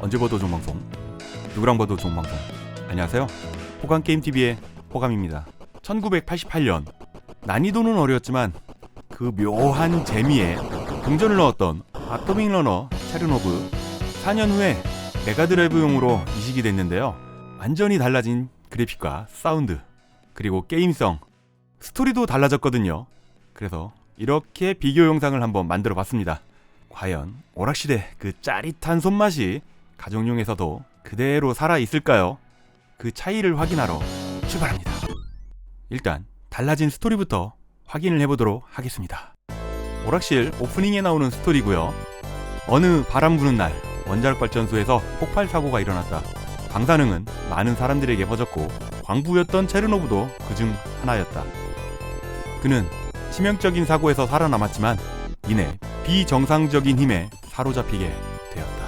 언제 봐도 좋은 방송, 누구랑 봐도 좋은 방송. 안녕하세요. 호감게임TV의 호감입니다. 1988년 난이도는 어려웠지만 그 묘한 재미에 동전을 넣었던 아토믹 러너 체르노브, 4년 후에 메가드라이브용으로 이식이 됐는데요. 완전히 달라진 그래픽과 사운드, 그리고 게임성, 스토리도 달라졌거든요. 그래서 이렇게 비교 영상을 한번 만들어 봤습니다. 과연 오락실의 그 짜릿한 손맛이 가정용에서도 그대로 살아있을까요? 그 차이를 확인하러 출발합니다. 일단 달라진 스토리부터 확인을 해보도록 하겠습니다. 오락실 오프닝에 나오는 스토리고요. 어느 바람 부는 날 원자력 발전소에서 폭발 사고가 일어났다. 방사능은 많은 사람들에게 퍼졌고 광부였던 체르노브도 그중 하나였다. 그는 치명적인 사고에서 살아남았지만 이내 비정상적인 힘에 사로잡히게 되었다.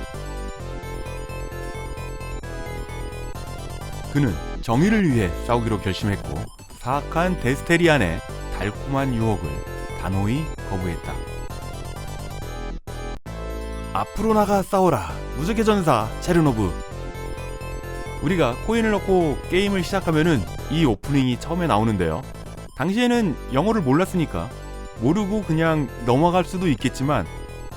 그는 정의를 위해 싸우기로 결심했고 사악한 데스테리안의 달콤한 유혹을 단호히 거부했다. 앞으로 나가 싸워라, 무적의 전사 체르노브. 우리가 코인을 넣고 게임을 시작하면은 이 오프닝이 처음에 나오는데요. 당시에는 영어를 몰랐으니까 모르고 그냥 넘어갈 수도 있겠지만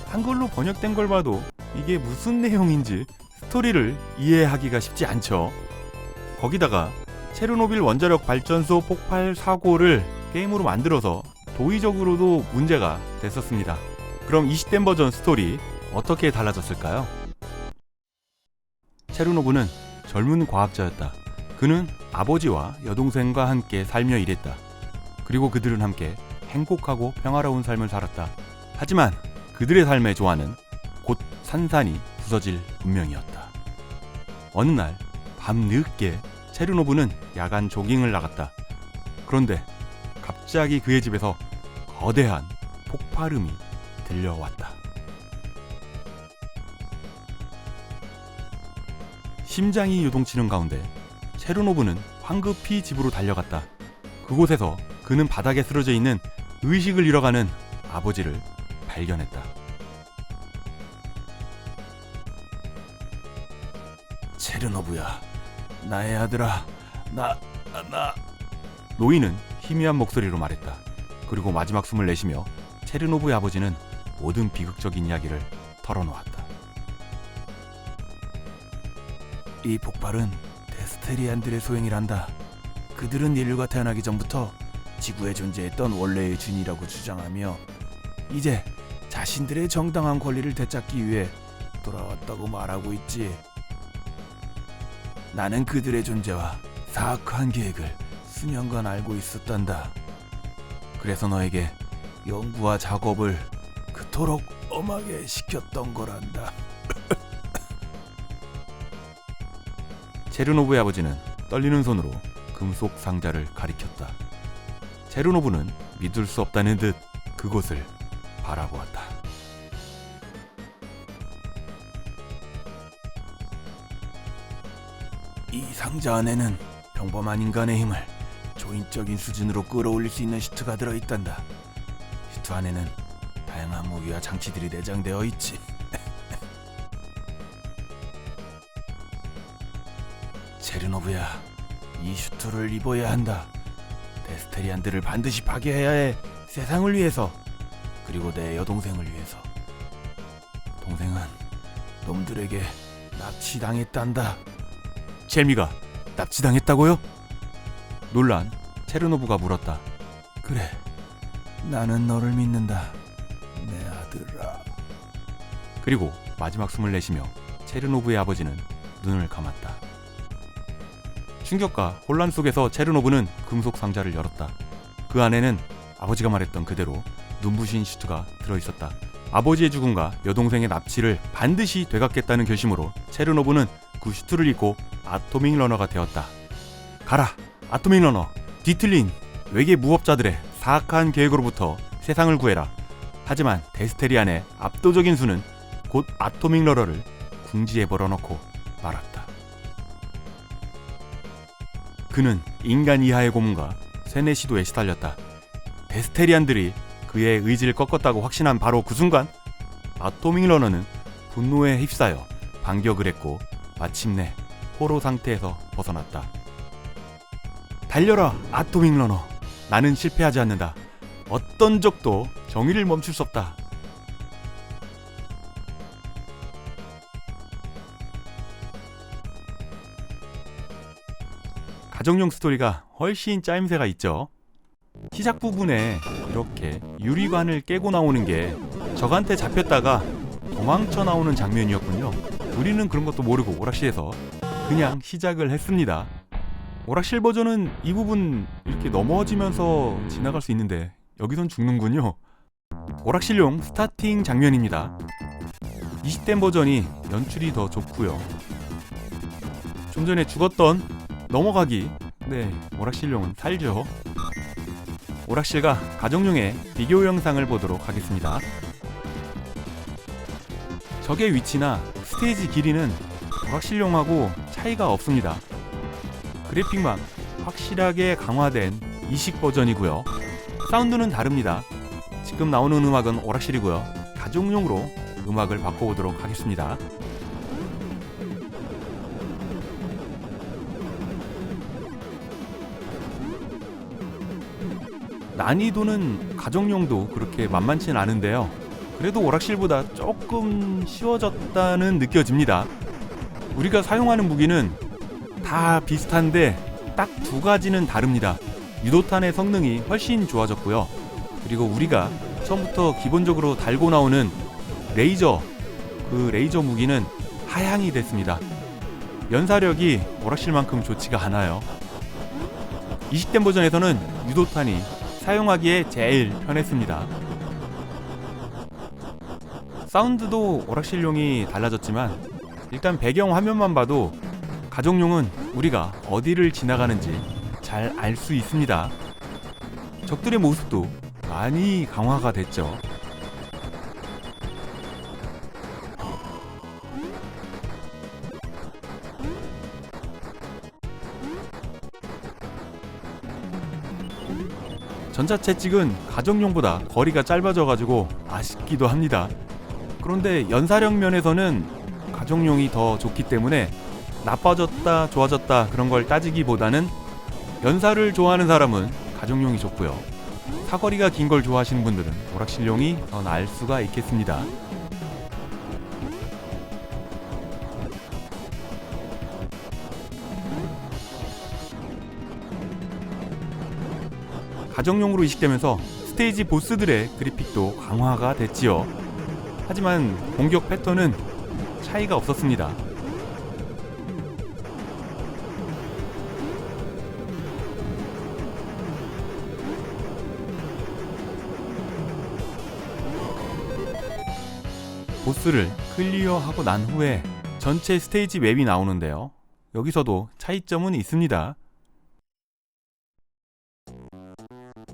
한글로 번역된 걸 봐도 이게 무슨 내용인지 스토리를 이해하기가 쉽지 않죠. 거기다가 체르노빌 원자력 발전소 폭발 사고를 게임으로 만들어서 도의적으로도 문제가 됐었습니다. 그럼 20대 버전 스토리 어떻게 달라졌을까요? 체르노브는 젊은 과학자였다. 그는 아버지와 여동생과 함께 살며 일했다. 그리고 그들은 함께 행복하고 평화로운 삶을 살았다. 하지만 그들의 삶의 조화는 곧 산산이 부서질 운명이었다. 어느 날 밤늦게 체르노브는 야간 조깅을 나갔다. 그런데 갑자기 그의 집에서 거대한 폭발음이 들려왔다. 심장이 요동치는 가운데 체르노브는 황급히 집으로 달려갔다. 그곳에서 그는 바닥에 쓰러져 있는 의식을 잃어가는 아버지를 발견했다. 체르노브야, 나의 아들아, 나. 노인은 희미한 목소리로 말했다. 그리고 마지막 숨을 내쉬며 체르노브의 아버지는 모든 비극적인 이야기를 털어놓았다. 이 폭발은 데스테리안들의 소행이란다. 그들은 인류가 태어나기 전부터 지구에 존재했던 원래의 주인이라고 주장하며 이제 자신들의 정당한 권리를 되찾기 위해 돌아왔다고 말하고 있지. 나는 그들의 존재와 사악한 계획을 수년간 알고 있었단다. 그래서 너에게 연구와 작업을 그토록 엄하게 시켰던 거란다. 체르노브의 아버지는 떨리는 손으로 금속 상자를 가리켰다. 체르노브는 믿을 수 없다는 듯 그곳을 바라보았다. 이 상자 안에는 평범한 인간의 힘을 조인적인 수준으로 끌어올릴 수 있는 슈트가 들어있단다. 슈트 안에는 다양한 무기와 장치들이 내장되어 있지. 체르노브야, 이 슈트를 입어야 한다. 데스테리안들을 반드시 파괴해야 해. 세상을 위해서, 그리고 내 여동생을 위해서. 동생은 놈들에게 납치당했단다. 젤미가 납치당했다고요? 놀란 체르노브가 물었다. 그래, 나는 너를 믿는다, 내 아들아. 그리고 마지막 숨을 내쉬며 체르노브의 아버지는 눈을 감았다. 충격과 혼란 속에서 체르노브는 금속 상자를 열었다. 그 안에는 아버지가 말했던 그대로 눈부신 슈트가 들어있었다. 아버지의 죽음과 여동생의 납치를 반드시 되갚겠다는 결심으로 체르노브는 그 슈트를 입고 아토믹 러너가 되었다. 가라, 아토믹 러너. 뒤틀린 외계 무법자들의 사악한 계획으로부터 세상을 구해라. 하지만 데스테리안의 압도적인 수는 곧 아토믹 러너를 궁지에 벌어넣고 말았다. 그는 인간 이하의 고문과 세뇌 시도에 시달렸다. 데스테리안들이 그의 의지를 꺾었다고 확신한 바로 그 순간 아토믹 러너는 분노에 휩싸여 반격을 했고 마침내 포로 상태에서 벗어났다. 달려라 아토믹 러너. 나는 실패하지 않는다. 어떤 적도 정의를 멈출 수 없다. 가정용 스토리가 훨씬 짜임새가 있죠. 시작 부분에 이렇게 유리관을 깨고 나오는 게 적한테 잡혔다가 도망쳐 나오는 장면이었군요. 우리는 그런 것도 모르고 오락실에서 그냥 시작을 했습니다. 오락실 버전은 이 부분 이렇게 넘어지면서 지나갈 수 있는데 여기선 죽는군요. 오락실용 스타팅 장면입니다. 20댐 버전이 연출이 더 좋고요. 좀 전에 죽었던 넘어가기, 네, 오락실용은 살죠. 오락실과 가정용의 비교 영상을 보도록 하겠습니다. 적의 위치나 스테이지 길이는 오락실용하고 차이가 없습니다. 그래픽만 확실하게 강화된 이식 버전이고요. 사운드는 다릅니다. 지금 나오는 음악은 오락실이고요. 가정용으로 음악을 바꿔보도록 하겠습니다. 난이도는 가정용도 그렇게 만만치는 않은데요. 그래도 오락실보다 조금 쉬워졌다는 느껴집니다. 우리가 사용하는 무기는 다 비슷한데 딱 두 가지는 다릅니다. 유도탄의 성능이 훨씬 좋아졌고요. 그리고 우리가 처음부터 기본적으로 달고 나오는 레이저, 그 레이저 무기는 하향이 됐습니다. 연사력이 오락실만큼 좋지가 않아요. 20댐 버전에서는 유도탄이 사용하기에 제일 편했습니다. 사운드도 오락실용이 달라졌지만 일단 배경 화면만 봐도 가정용은 우리가 어디를 지나가는지 잘 알 수 있습니다. 적들의 모습도 많이 강화가 됐죠. 전자채찍은 가정용보다 거리가 짧아져가지고 아쉽기도 합니다. 그런데 연사력 면에서는 가정용이 더 좋기 때문에 나빠졌다 좋아졌다 그런 걸 따지기보다는 연사를 좋아하는 사람은 가정용이 좋고요. 사거리가 긴 걸 좋아하시는 분들은 오락실용이 더 나을 수가 있겠습니다. 가정용으로 이식되면서 스테이지 보스들의 그래픽도 강화가 됐지요. 하지만 공격 패턴은 차이가 없었습니다. 보스를 클리어하고 난 후에 전체 스테이지 맵이 나오는데요. 여기서도 차이점은 있습니다.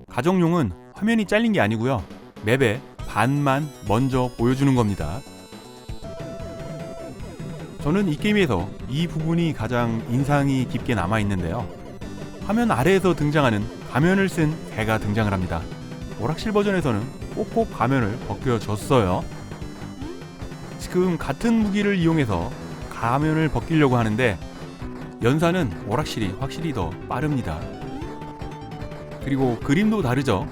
가정용은 화면이 잘린 게 아니고요. 맵의 반만 먼저 보여주는 겁니다. 저는 이 게임에서 이 부분이 가장 인상이 깊게 남아있는데요. 화면 아래에서 등장하는 가면을 쓴 개가 등장을 합니다. 오락실 버전에서는 꼭꼭 가면을 벗겨줬어요. 지금 같은 무기를 이용해서 가면을 벗기려고 하는데 연사는 오락실이 확실히 더 빠릅니다. 그리고 그림도 다르죠.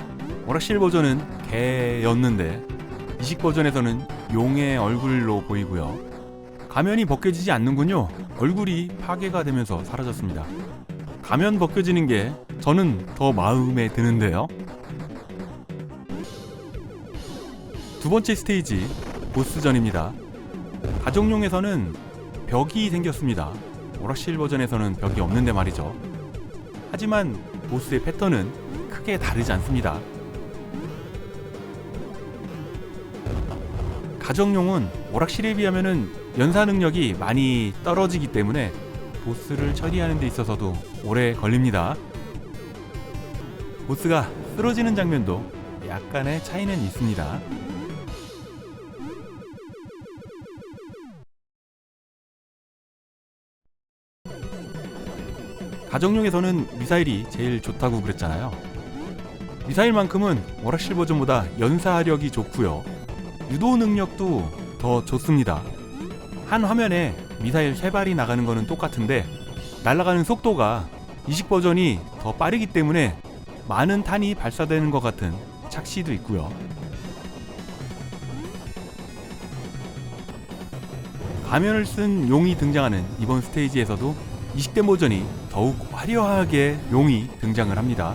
오락실 버전은 개였는데 이식 버전에서는 용의 얼굴로 보이고요. 가면이 벗겨지지 않는군요. 얼굴이 파괴가 되면서 사라졌습니다. 가면 벗겨지는 게 저는 더 마음에 드는데요. 두 번째 스테이지 보스전입니다. 가정용에서는 벽이 생겼습니다. 오락실 버전에서는 벽이 없는데 말이죠. 하지만 보스의 패턴은 크게 다르지 않습니다. 가정용은 오락실에 비하면 연사 능력이 많이 떨어지기 때문에 보스를 처리하는 데 있어서도 오래 걸립니다. 보스가 쓰러지는 장면도 약간의 차이는 있습니다. 가정용에서는 미사일이 제일 좋다고 그랬잖아요. 미사일만큼은 오락실 버전보다 연사력이 좋고요. 유도 능력도 더 좋습니다. 한 화면에 미사일 3발이 나가는 거는 똑같은데 날아가는 속도가 이식 버전이 더 빠르기 때문에 많은 탄이 발사되는 것 같은 착시도 있고요. 가면을 쓴 용이 등장하는 이번 스테이지에서도 이식된 버전이 더욱 화려하게 용이 등장을 합니다.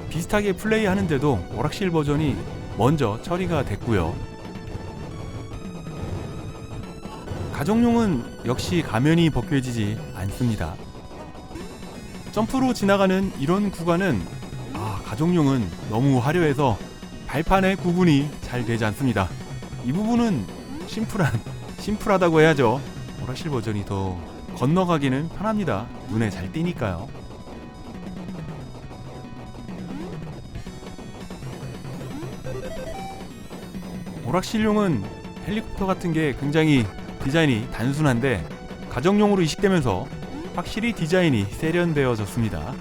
비슷하게 플레이하는데도 오락실 버전이 먼저 처리가 됐고요. 가정용은 역시 가면이 벗겨지지 않습니다. 점프로 지나가는 이런 구간은 가정용은 너무 화려해서 발판의 구분이 잘 되지 않습니다. 이 부분은 심플하다고 해야죠. 오락실 버전이 더 건너가기는 편합니다. 눈에 잘 띄니까요. 오락실용은 헬리콥터 같은 게 굉장히 디자인이 단순한데 가정용으로 이식되면서 확실히 디자인이 세련되어졌습니다.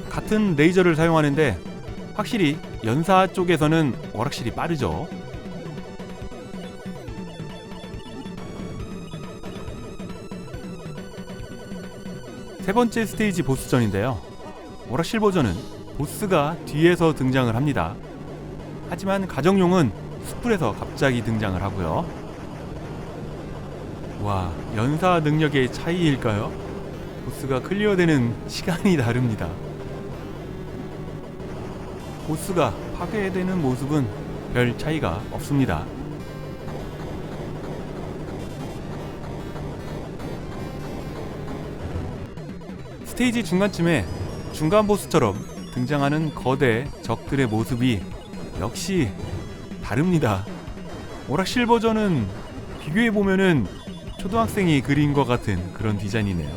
같은 레이저를 사용하는데 확실히 연사 쪽에서는 오락실이 빠르죠. 세 번째 스테이지 보스전인데요. 오락실 버전은 보스가 뒤에서 등장을 합니다. 하지만 가정용은 숯불에서 갑자기 등장을 하고요. 와, 연사 능력의 차이일까요? 보스가 클리어되는 시간이 다릅니다. 보스가 파괴되는 모습은 별 차이가 없습니다. 스테이지 중간쯤에 중간 보스처럼 등장하는 거대 적들의 모습이 역시 다릅니다. 오락실 버전은 비교해보면은 초등학생이 그린 것 같은 그런 디자인이네요.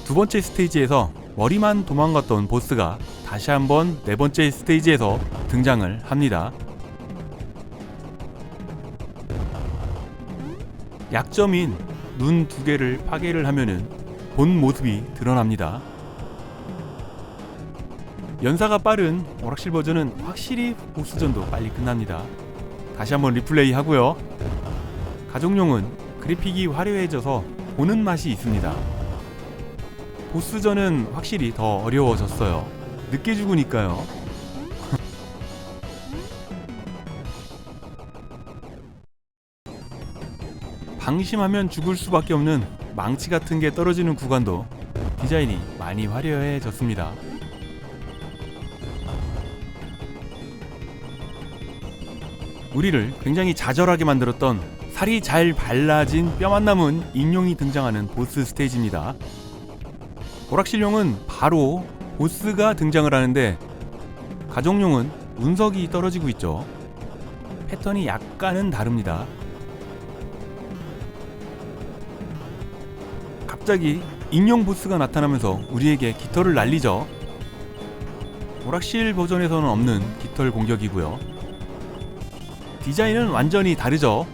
두 번째 스테이지에서 머리만 도망갔던 보스가 다시 한번 네 번째 스테이지에서 등장을 합니다. 약점인 눈 2개를 파괴를 하면은 본 모습이 드러납니다. 연사가 빠른 오락실 버전은 확실히 보스전도 빨리 끝납니다. 다시 한번 리플레이 하고요. 가정용은 그래픽이 화려해져서 보는 맛이 있습니다. 보스전은 확실히 더 어려워졌어요. 늦게 죽으니까요. 방심하면 죽을 수밖에 없는 망치 같은 게 떨어지는 구간도 디자인이 많이 화려해졌습니다. 우리를 굉장히 좌절하게 만들었던 살이 잘 발라진 뼈만 남은 인용이 등장하는 보스 스테이지입니다. 오락실용은 바로 보스가 등장을 하는데 가정용은 운석이 떨어지고 있죠. 패턴이 약간은 다릅니다. 갑자기 인형 보스가 나타나면서 우리에게 깃털을 날리죠. 오락실 버전에서는 없는 깃털 공격이고요. 디자인은 완전히 다르죠.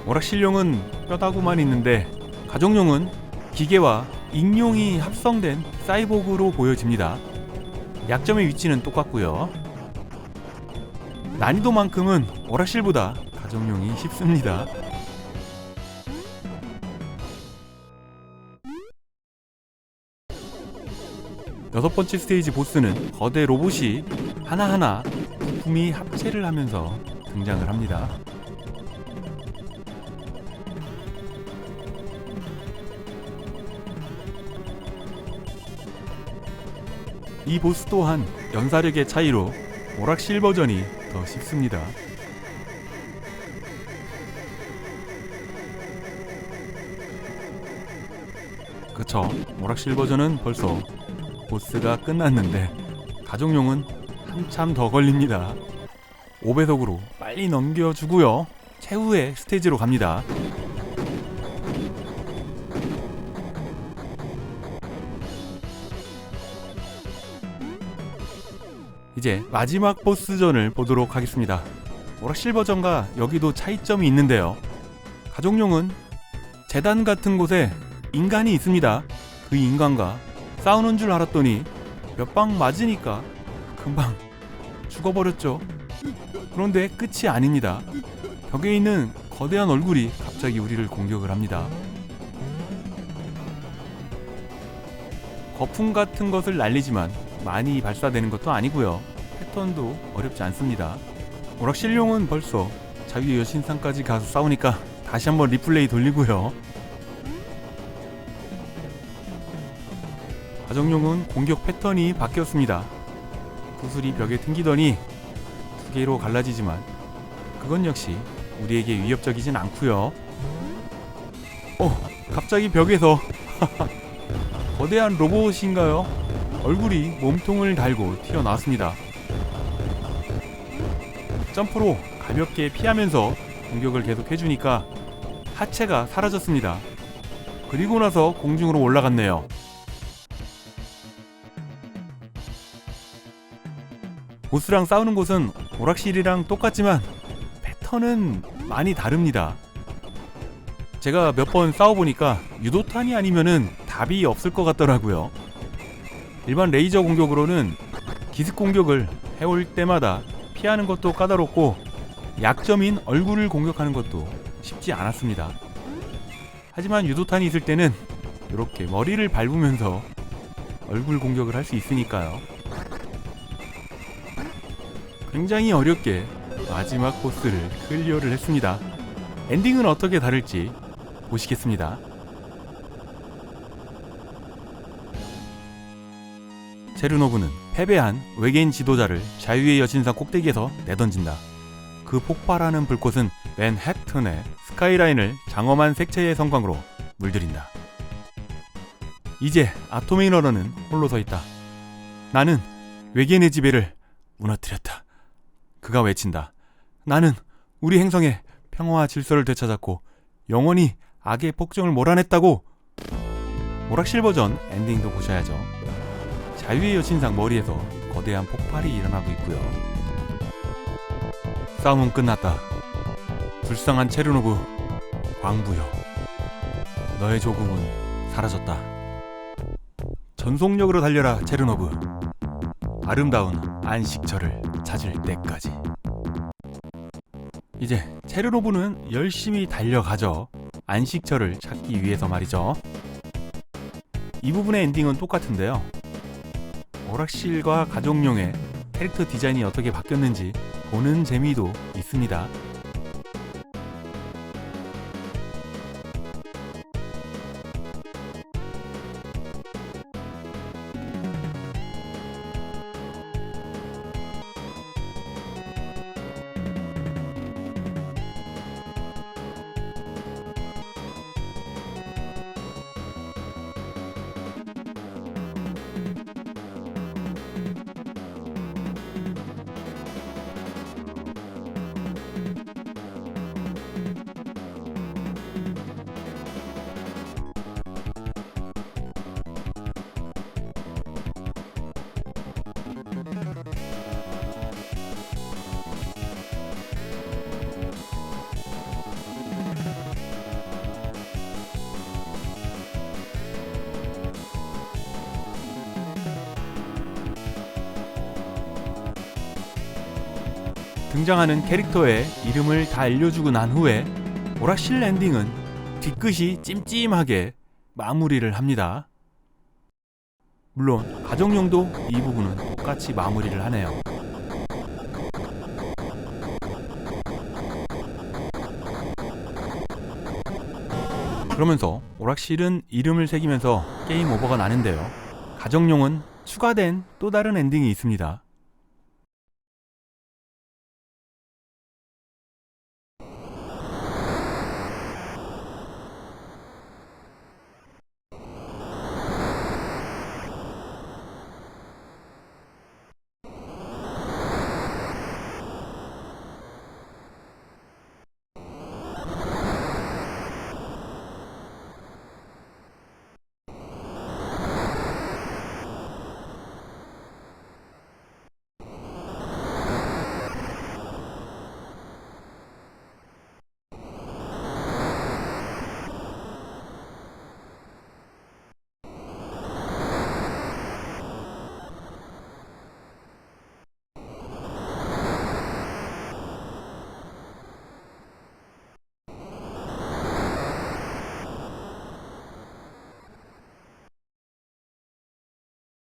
오락실용은 뼈다구만 있는데 가정용은 기계와 익룡이 합성된 사이보그로 보여집니다. 약점의 위치는 똑같고요. 난이도만큼은 오락실보다 가정용이 쉽습니다. 여섯 번째 스테이지 보스는 거대 로봇이 하나하나 부품이 합체를 하면서 등장을 합니다. 이 보스 또한 연사력의 차이로 오락실 버전이 더 쉽습니다. 그쵸, 오락실 버전은 벌써 보스가 끝났는데 가정용은 한참 더 걸립니다. 5배속으로 빨리 넘겨주고요. 최후의 스테이지로 갑니다. 이제 마지막 보스전을 보도록 하겠습니다. 오락실 버전과 여기도 차이점이 있는데요. 가족용은 재단 같은 곳에 인간이 있습니다. 그 인간과 싸우는 줄 알았더니 몇 방 맞으니까 금방 죽어버렸죠. 그런데 끝이 아닙니다. 벽에 있는 거대한 얼굴이 갑자기 우리를 공격을 합니다. 거품 같은 것을 날리지만 많이 발사되는 것도 아니고요. 패턴도 어렵지 않습니다. 오락실용은 벌써 자유의 여신상까지 가서 싸우니까 다시 한번 리플레이 돌리고요. 가정용은 공격 패턴이 바뀌었습니다. 구슬이 벽에 튕기더니 두 개로 갈라지지만 그건 역시 우리에게 위협적이진 않고요. 갑자기 벽에서 거대한 로봇인가요? 얼굴이 몸통을 달고 튀어나왔습니다. 점프로 가볍게 피하면서 공격을 계속 해주니까 하체가 사라졌습니다. 그리고 나서 공중으로 올라갔네요. 보스랑 싸우는 곳은 오락실이랑 똑같지만 패턴은 많이 다릅니다. 제가 몇 번 싸워보니까 유도탄이 아니면은 답이 없을 것 같더라고요. 일반 레이저 공격으로는 기습 공격을 해올 때마다 피하는 것도 까다롭고 약점인 얼굴을 공격하는 것도 쉽지 않았습니다. 하지만 유도탄이 있을 때는 이렇게 머리를 밟으면서 얼굴 공격을 할 수 있으니까요. 굉장히 어렵게 마지막 보스를 클리어를 했습니다. 엔딩은 어떻게 다를지 보시겠습니다. 체르노브는 패배한 외계인 지도자를 자유의 여신상 꼭대기에서 내던진다. 그 폭발하는 불꽃은 맨해튼의 스카이라인을 장엄한 색채의 성광으로 물들인다. 이제 아토메이너는 홀로 서 있다. 나는 외계인의 지배를 무너뜨렸다. 그가 외친다. 나는 우리 행성의 평화와 질서를 되찾았고 영원히 악의 폭정을 몰아냈다고. 오락실 버전 엔딩도 보셔야죠. 자유의 여신상 머리에서 거대한 폭발이 일어나고 있고요. 싸움은 끝났다. 불쌍한 체르노브 광부여, 너의 조국은 사라졌다. 전속력으로 달려라 체르노브. 아름다운 안식처를 찾을 때까지. 이제 체르노브는 열심히 달려가죠. 안식처를 찾기 위해서 말이죠. 이 부분의 엔딩은 똑같은데요. 오락실과 가족용의 캐릭터 디자인이 어떻게 바뀌었는지 보는 재미도 있습니다. 등장하는 캐릭터의 이름을 다 알려주고 난 후에 오락실 엔딩은 뒤끝이 찜찜하게 마무리를 합니다. 물론 가정용도 이 부분은 똑같이 마무리를 하네요. 그러면서 오락실은 이름을 새기면서 게임 오버가 나는데요. 가정용은 추가된 또 다른 엔딩이 있습니다.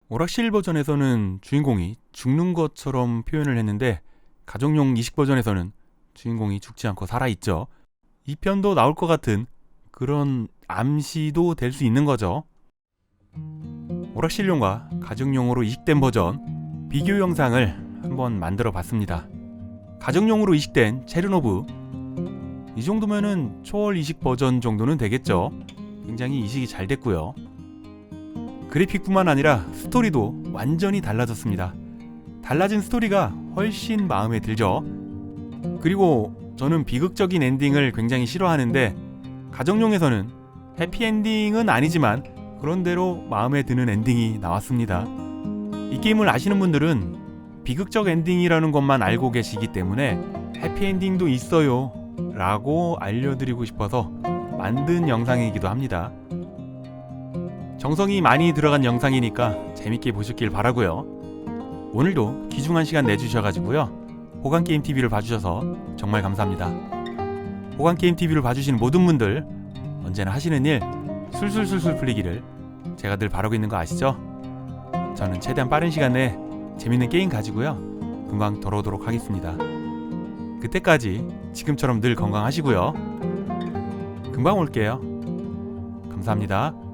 오락실 버전에서는 주인공이 죽는 것처럼 표현을 했는데 가족용 이식 버전에서는 주인공이 죽지 않고 살아있죠. 이 편도 나올 것 같은 그런 암시도 될 수 있는 거죠. 오락실용과 가정용으로 이식된 버전 비교 영상을 한번 만들어 봤습니다. 가정용으로 이식된 체르노브, 이 정도면은 초월 이식 버전 정도는 되겠죠. 굉장히 이식이 잘 됐고요. 그래픽뿐만 아니라 스토리도 완전히 달라졌습니다. 달라진 스토리가 훨씬 마음에 들죠. 그리고 저는 비극적인 엔딩을 굉장히 싫어하는데 가정용에서는 해피엔딩은 아니지만 그런대로 마음에 드는 엔딩이 나왔습니다. 이 게임을 아시는 분들은 비극적 엔딩이라는 것만 알고 계시기 때문에 해피엔딩도 있어요 라고 알려드리고 싶어서 만든 영상이기도 합니다. 정성이 많이 들어간 영상이니까 재밌게 보셨길 바라고요. 오늘도 귀중한 시간 내주셔가지고요, 호감게임TV를 봐주셔서 정말 감사합니다. 호감게임TV를 봐주시는 모든 분들 언제나 하시는 일 술술술술 풀리기를 제가 늘 바라고 있는 거 아시죠? 저는 최대한 빠른 시간 내에 재밌는 게임 가지고요 금방 돌아오도록 하겠습니다. 그때까지 지금처럼 늘 건강하시고요. 금방 올게요. 감사합니다.